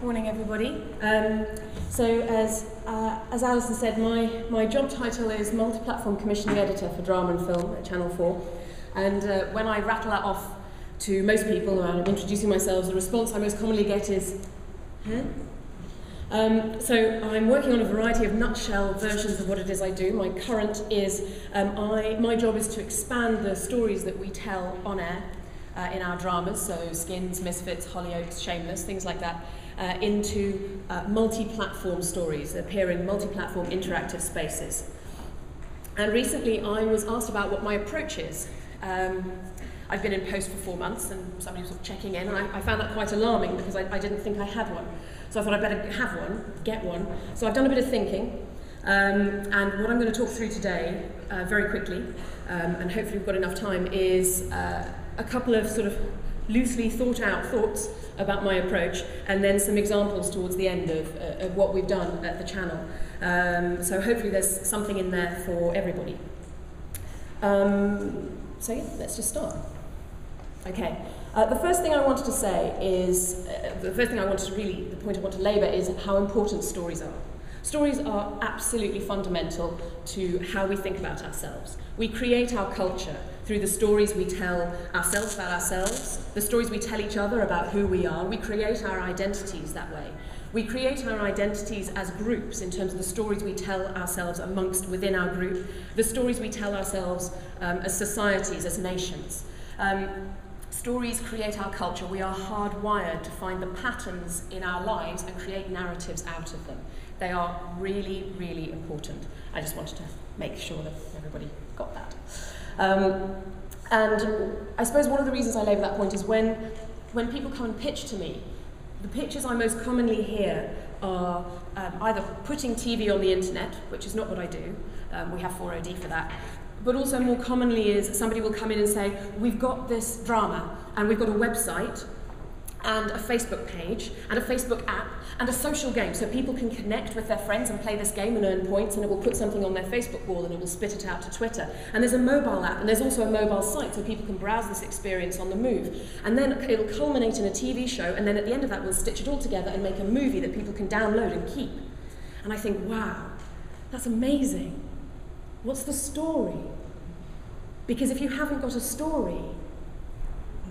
Morning, everybody. So as Alison said, my job title is Multiplatform Commissioning Editor for Drama and Film at Channel 4. And when I rattle that off to most people when I'm introducing myself, the response I most commonly get is, huh? So I'm working on a variety of nutshell versions of what it is I do. My current is, my job is to expand the stories that we tell on air in our dramas, so Skins, Misfits, Hollyoaks, Shameless, things like that, into multi-platform stories that appear in multi-platform interactive spaces. And recently I was asked about what my approach is. I've been in post for 4 months and somebody was sort of checking in, and I found that quite alarming because I didn't think I had one. So I thought I'd better have one, get one. So I've done a bit of thinking, and what I'm going to talk through today, very quickly, and hopefully we've got enough time, is a couple of sort of loosely thought out thoughts about my approach, and then some examples towards the end of what we've done at the channel. So hopefully there's something in there for everybody. So yeah, let's just start. Okay. The first thing I wanted to say is, the point I want to labour is how important stories are. Stories are absolutely fundamental to how we think about ourselves. We create our culture through the stories we tell ourselves about ourselves, the stories we tell each other about who we are. We create our identities that way. We create our identities as groups in terms of the stories we tell ourselves within our group, the stories we tell ourselves as societies, as nations. Stories create our culture. We are hardwired to find the patterns in our lives and create narratives out of them. They are really, really important. I just wanted to make sure that everybody got that. And I suppose one of the reasons I labour that point is when people come and pitch to me, the pitches I most commonly hear are either putting TV on the internet, which is not what I do, we have 4OD for that, but also more commonly is somebody will come in and say, we've got this drama and we've got a website and a Facebook page and a Facebook app and a social game so people can connect with their friends and play this game and earn points, and it will put something on their Facebook wall and it will spit it out to Twitter. And there's a mobile app and there's also a mobile site so people can browse this experience on the move. And then it'll culminate in a TV show, and then at the end of that we'll stitch it all together and make a movie that people can download and keep. And I think, wow, that's amazing. What's the story? Because if you haven't got a story,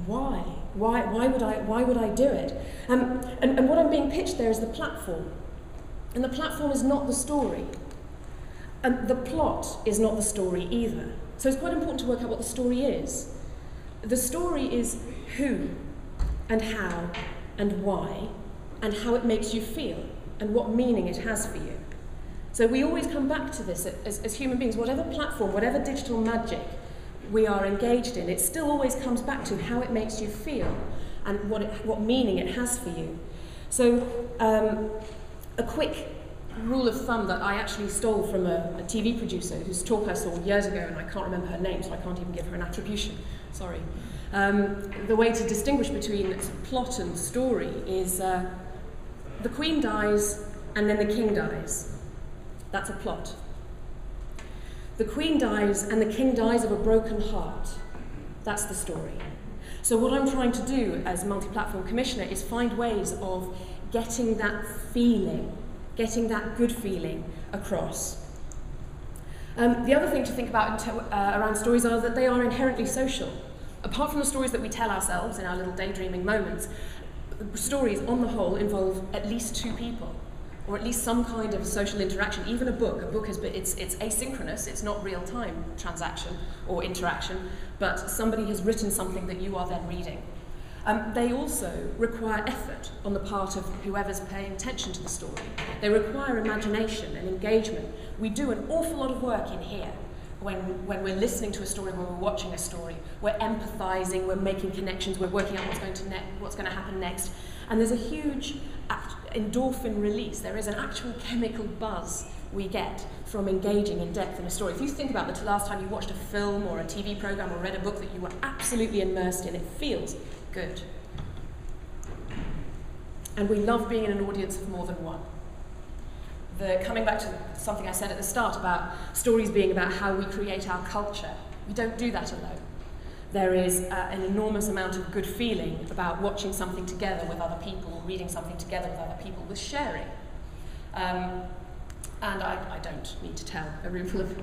why? Why would I do it? And what I'm being pitched there is the platform. And the platform is not the story. And the plot is not the story either. So it's quite important to work out what the story is. The story is who and how and why and how it makes you feel and what meaning it has for you. So we always come back to this as human beings. Whatever platform, whatever digital magic we are engaged in, it still always comes back to how it makes you feel and what meaning it has for you. So a quick rule of thumb that I actually stole from a TV producer whose talk I saw years ago, and I can't remember her name, so I can't even give her an attribution, sorry. The way to distinguish between plot and story is the queen dies and then the king dies. That's a plot. The queen dies and the king dies of a broken heart. That's the story. So what I'm trying to do as Multi-Platform Commissioner is find ways of getting that feeling, getting that good feeling across. The other thing to think about around stories are that they are inherently social. Apart from the stories that we tell ourselves in our little daydreaming moments, stories on the whole involve at least two people, or at least some kind of social interaction. Even a book it's asynchronous, it's not real-time transaction or interaction, but somebody has written something that you are then reading. They also require effort on the part of whoever's paying attention to the story. They require imagination and engagement. We do an awful lot of work in here when we're listening to a story, when we're watching a story. We're empathizing, we're making connections, we're working out what's going to happen next. And there's a huge endorphin release. There is an actual chemical buzz we get from engaging in depth in a story. If you think about the last time you watched a film or a TV program or read a book that you were absolutely immersed in, it feels good. And we love being in an audience of more than one. Coming back to something I said at the start about stories being about how we create our culture, we don't do that alone. There is an enormous amount of good feeling about watching something together with other people, or reading something together with other people, with sharing. And I don't need to tell a room full of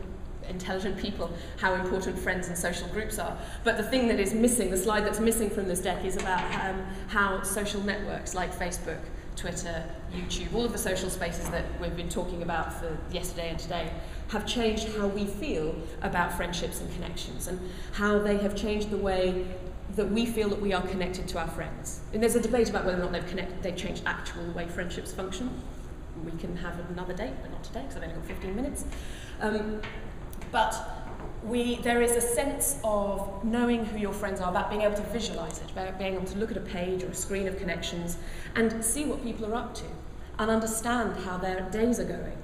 intelligent people how important friends and social groups are. But the thing that is missing, the slide that's missing from this deck, is about how social networks like Facebook, Twitter, YouTube, all of the social spaces that we've been talking about for yesterday and today, have changed how we feel about friendships and connections, and how they have changed the way that we feel that we are connected to our friends. And there's a debate about whether or not they've changed actual the way friendships function. We can have another date, but not today, because I've only got 15 minutes. But there is a sense of knowing who your friends are, about being able to visualize it, about being able to look at a page or a screen of connections and see what people are up to and understand how their days are going.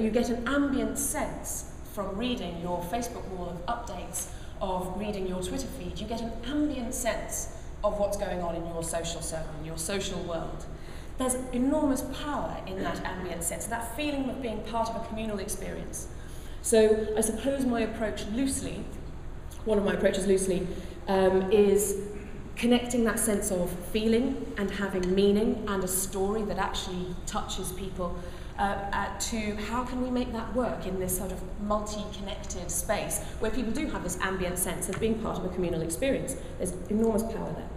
You get an ambient sense from reading your Facebook wall of updates, of reading your Twitter feed. You get an ambient sense of what's going on in your social circle, in your social world. There's enormous power in that ambient sense, that feeling of being part of a communal experience. So I suppose my approach loosely, one of my approaches loosely, is connecting that sense of feeling and having meaning and a story that actually touches people to how can we make that work in this sort of multi-connected space where people do have this ambient sense of being part of a communal experience. There's enormous power there.